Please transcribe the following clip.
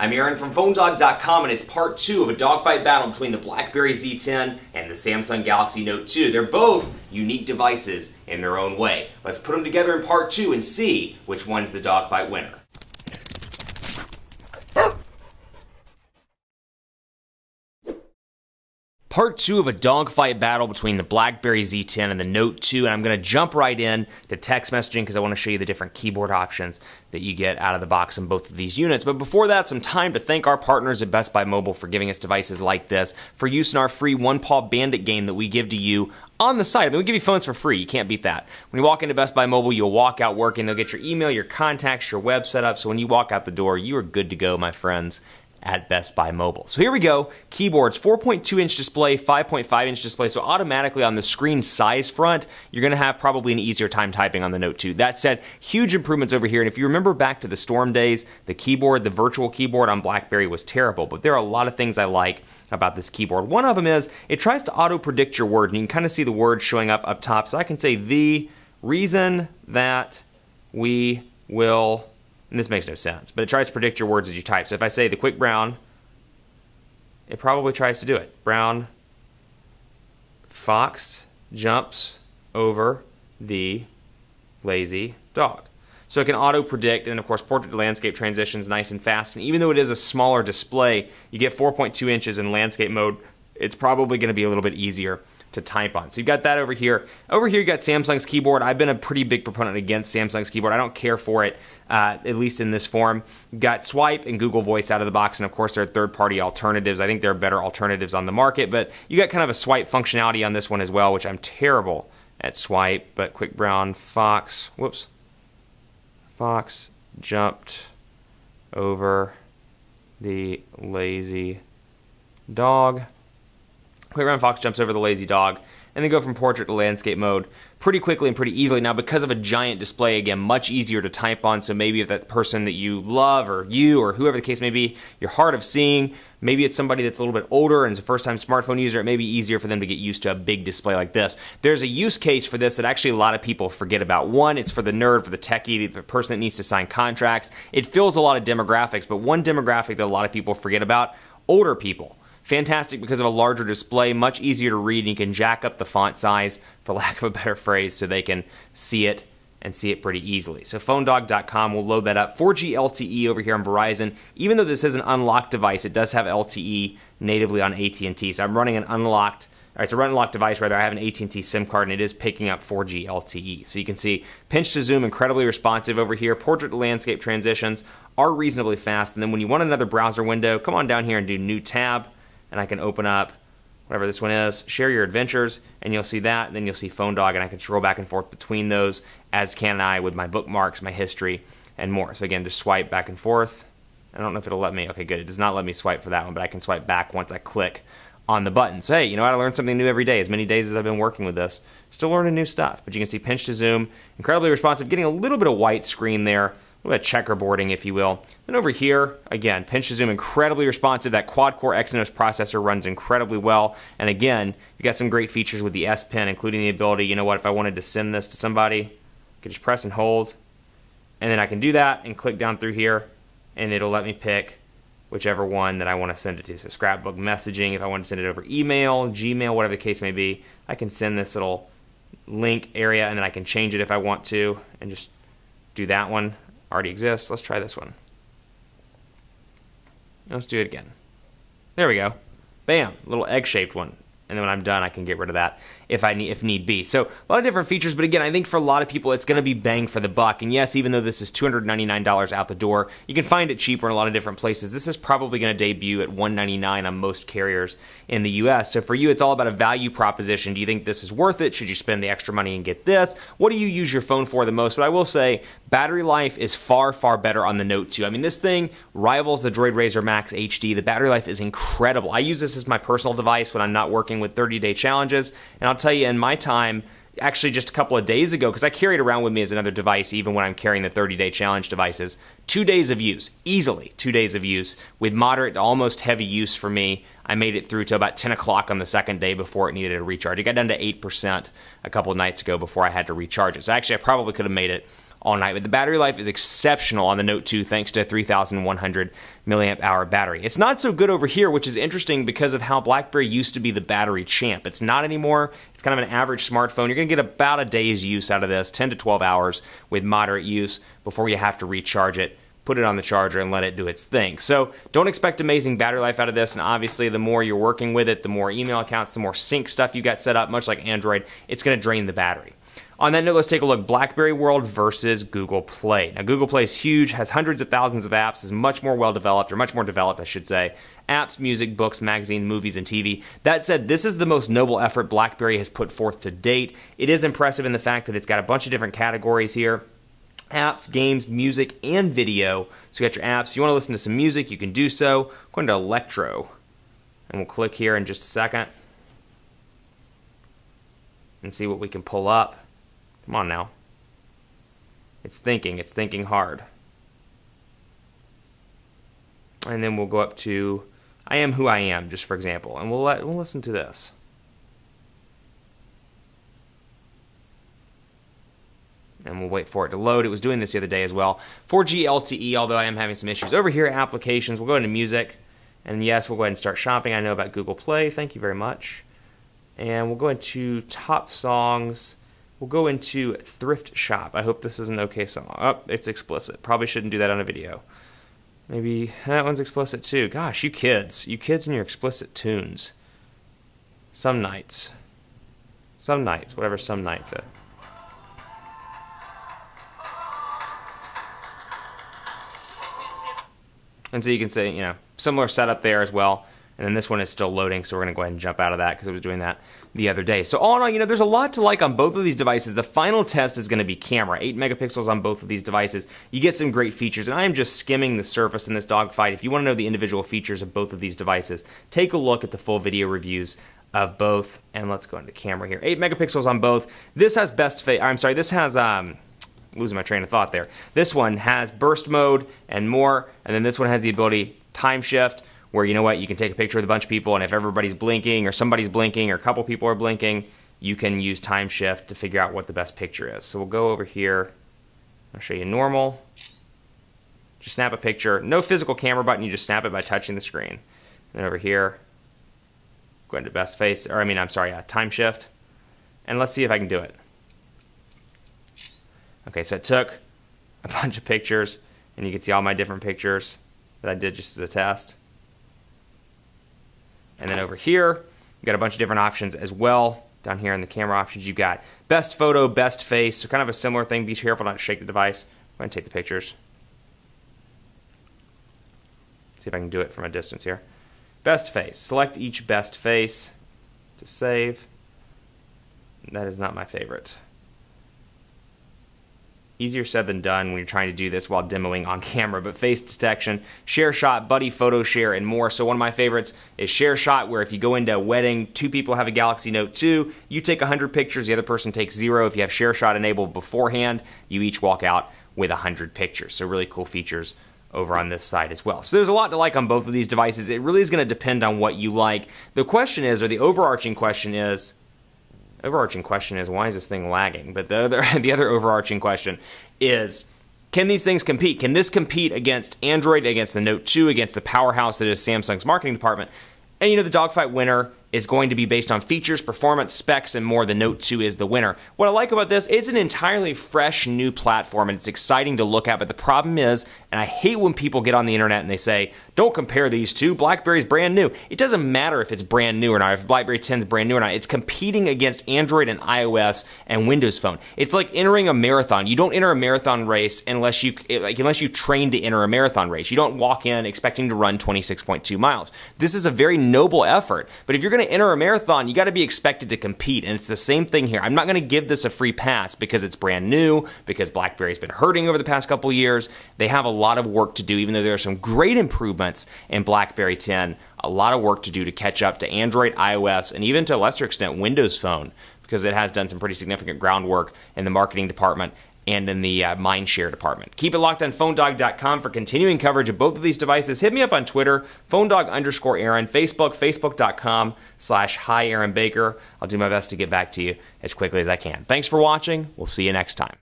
I'm Aaron from PhoneDog.com, and it's part 2 of a dogfight battle between the BlackBerry Z10 and the Samsung Galaxy Note 2. They're both unique devices in their own way. Let's put them together in part 2 and see which one's the dogfight winner. Part 2 of a dogfight battle between the BlackBerry Z10 and the Note 2, and I'm going to jump right in to text messaging because I want to show you the different keyboard options that you get out of the box in both of these units. But before that, some time to thank our partners at Best Buy Mobile for giving us devices like this for use in our free One Paw Bandit game that we give to you on the site. I mean, we give you phones for free. You can't beat that. When you walk into Best Buy Mobile, you'll walk out working. They'll get your email, your contacts, your web set up. So when you walk out the door, you are good to go, my friends, at Best Buy Mobile. So here we go. Keyboards, 4.2-inch display, 5.5-inch display. So automatically on the screen size front, you're going to have probably an easier time typing on the Note 2. That said, huge improvements over here. And if you remember back to the Storm days, the keyboard, the virtual keyboard on BlackBerry was terrible. But there are a lot of things I like about this keyboard. One of them is it tries to auto-predict your words. And you can kind of see the words showing up top. So I can say the reason that we will... And this makes no sense, but it tries to predict your words as you type. So if I say the quick brown, it probably tries to do it. Brown fox jumps over the lazy dog. So it can auto-predict, and of course portrait to landscape transitions nice and fast. And even though it is a smaller display, you get 4.2 inches in landscape mode, it's probably going to be a little bit easier to type on. So you've got that over here. Over here you got Samsung's keyboard. I've been a pretty big proponent against Samsung's keyboard. I don't care for it, at least in this form. You've got Swipe and Google Voice out of the box, and of course there are third-party alternatives. I think there are better alternatives on the market, but you got kind of a swipe functionality on this one as well, which I'm terrible at swipe, but quick brown fox, whoops, fox jumped over the lazy dog. Quick brown fox jumps over the lazy dog, and then go from portrait to landscape mode pretty quickly and pretty easily. Now, because of a giant display, again, much easier to type on, so maybe if that person that you love, or you, or whoever the case may be, you're hard of seeing, maybe it's somebody that's a little bit older and is a first-time smartphone user, it may be easier for them to get used to a big display like this. There's a use case for this that actually a lot of people forget about. One, it's for the nerd, for the techie, the person that needs to sign contracts. It fills a lot of demographics, but one demographic that a lot of people forget about, older people. Fantastic because of a larger display, much easier to read, and you can jack up the font size, for lack of a better phrase, so they can see it and see it pretty easily. So PhoneDog.com will load that up. 4G LTE over here on Verizon. Even though this is an unlocked device, it does have LTE natively on AT&T. So I'm running an unlocked, it's a unlocked device rather. I have an AT&T SIM card, and it is picking up 4G LTE. So you can see pinch to zoom, incredibly responsive over here. Portrait to landscape transitions are reasonably fast. And then when you want another browser window, come on down here and do New Tab. And I can open up whatever this one is, Share Your Adventures, and you'll see that, and then you'll see Phone Dog, and I can scroll back and forth between those, as can I with my bookmarks, my history, and more. So again, just swipe back and forth. I don't know if it'll let me. Okay, good. It does not let me swipe for that one, but I can swipe back once I click on the button. So hey, you know what? I learn something new every day. As many days as I've been working with this, still learning new stuff. But you can see pinch to zoom, incredibly responsive, getting a little bit of white screen there, a little bit of checkerboarding, if you will. Then over here, again, pinch to zoom, incredibly responsive. That quad-core Exynos processor runs incredibly well. And again, you got some great features with the S Pen, including the ability, you know what, if I wanted to send this to somebody, I could just press and hold, and then I can do that and click down through here, and it'll let me pick whichever one that I want to send it to. So scrapbook messaging, if I want to send it over email, Gmail, whatever the case may be, I can send this little link area, and then I can change it if I want to, and just do that one. Already exists. Let's try this one. Let's do it again. There we go. Bam, little egg-shaped one. And then when I'm done, I can get rid of that if need be. So a lot of different features, but again, I think for a lot of people, it's going to be bang for the buck. And yes, even though this is $299 out the door, you can find it cheaper in a lot of different places. This is probably going to debut at $199 on most carriers in the US. So for you, it's all about a value proposition. Do you think this is worth it? Should you spend the extra money and get this? What do you use your phone for the most? But I will say, battery life is far, far better on the Note 2. I mean, this thing rivals the Droid Razr Max HD. The battery life is incredible. I use this as my personal device when I'm not working with 30-day challenges, and I'll tell you, in my time, actually just a couple of days ago, because I carry it around with me as another device even when I'm carrying the 30-day challenge devices, 2 days of use, easily 2 days of use, with moderate to almost heavy use for me. I made it through to about 10 o'clock on the second day before it needed a recharge. It got down to 8% a couple of nights ago before I had to recharge it. So actually, I probably could have made it all night. But the battery life is exceptional on the Note 2 thanks to a 3,100 milliamp hour battery. It's not so good over here, which is interesting because of how BlackBerry used to be the battery champ. It's not anymore. It's kind of an average smartphone. You're going to get about a day's use out of this, 10 to 12 hours with moderate use before you have to recharge it, put it on the charger, and let it do its thing. So don't expect amazing battery life out of this, and obviously the more you're working with it, the more email accounts, the more sync stuff you got set up, much like Android, it's going to drain the battery. On that note, let's take a look. BlackBerry World versus Google Play. Now, Google Play is huge, has hundreds of thousands of apps, is much more well-developed, or much more developed, I should say. Apps, music, books, magazines, movies, and TV. That said, this is the most noble effort BlackBerry has put forth to date. It is impressive in the fact that it's got a bunch of different categories here. Apps, games, music, and video. So you got your apps. If you want to listen to some music, you can do so. Go into Electro, and we'll click here in just a second and see what we can pull up. Come on now. It's thinking hard. And then we'll go up to I Am Who I Am, just for example, and we'll listen to this. And we'll wait for it to load. It was doing this the other day as well. 4G LTE, although I am having some issues. Over here, applications, we'll go into music. And yes, we'll go ahead and start shopping. I know about Google Play. Thank you very much. And we'll go into top songs. We'll go into thrift shop. I hope this is an okay song. Oh, it's explicit. Probably shouldn't do that on a video. Maybe that one's explicit too. Gosh, you kids. You kids and your explicit tunes. Some nights. Some nights. Whatever some nights are. And so you can say, you know, similar setup there as well. And then this one is still loading, so we're going to go ahead and jump out of that because it was doing that the other day. So all in all, you know, there's a lot to like on both of these devices. The final test is going to be camera. 8 megapixels on both of these devices. You get some great features, and I am just skimming the surface in this dogfight. If you want to know the individual features of both of these devices, take a look at the full video reviews of both. And let's go into camera here. 8 megapixels on both. This has losing my train of thought there. This one has burst mode and more, and then this one has the ability time shift, where you know what, you can take a picture with a bunch of people, and if everybody's blinking or somebody's blinking or a couple people are blinking, you can use time shift to figure out what the best picture is. So we'll go over here. I'll show you normal. Just snap a picture. No physical camera button. You just snap it by touching the screen. And then over here, go into best face, or time shift. And let's see if I can do it. Okay, so it took a bunch of pictures, and you can see all my different pictures that I did just as a test. And then over here, you got a bunch of different options as well. Down here in the camera options, you've got best photo, best face, so kind of a similar thing. Be careful not to shake the device. Go ahead and take the pictures. See if I can do it from a distance here. Best face. Select each best face to save. That is not my favorite. Easier said than done when you're trying to do this while demoing on camera, but face detection, share shot, buddy photo share, and more. So one of my favorites is share shot, where if you go into a wedding, 2 people have a Galaxy Note 2, you take 100 pictures, the other person takes 0. If you have share shot enabled beforehand, you each walk out with 100 pictures. So really cool features over on this side as well. So there's a lot to like on both of these devices. It really is going to depend on what you like. The question is, or the overarching question is, why is this thing lagging? But the other overarching question is, can these things compete? Can this compete against Android, against the Note 2, against the powerhouse that is Samsung's marketing department? And you know, the dogfight winner is going to be based on features, performance, specs, and more. The Note 2 is the winner. What I like about this, it's an entirely fresh new platform, and it's exciting to look at, but the problem is, and I hate when people get on the internet and they say, don't compare these two, BlackBerry's brand new. It doesn't matter if it's brand new or not, if BlackBerry 10 is brand new or not. It's competing against Android and iOS and Windows Phone. It's like entering a marathon. You don't enter a marathon race unless you train to enter a marathon race. You don't walk in expecting to run 26.2 miles. This is a very noble effort, but if you're going to enter a marathon, you got to be expected to compete, and it's the same thing here. I'm not going to give this a free pass because it's brand new, because BlackBerry's been hurting over the past couple years. They have a lot of work to do, even though there are some great improvements in BlackBerry 10, a lot of work to do to catch up to Android, iOS, and even to a lesser extent Windows Phone, because it has done some pretty significant groundwork in the marketing department and in the mindshare department. Keep it locked on PhoneDog.com for continuing coverage of both of these devices. Hit me up on Twitter, PhoneDog_Aaron, Facebook, Facebook.com/HiAaronBaker. I'll do my best to get back to you as quickly as I can. Thanks for watching. We'll see you next time.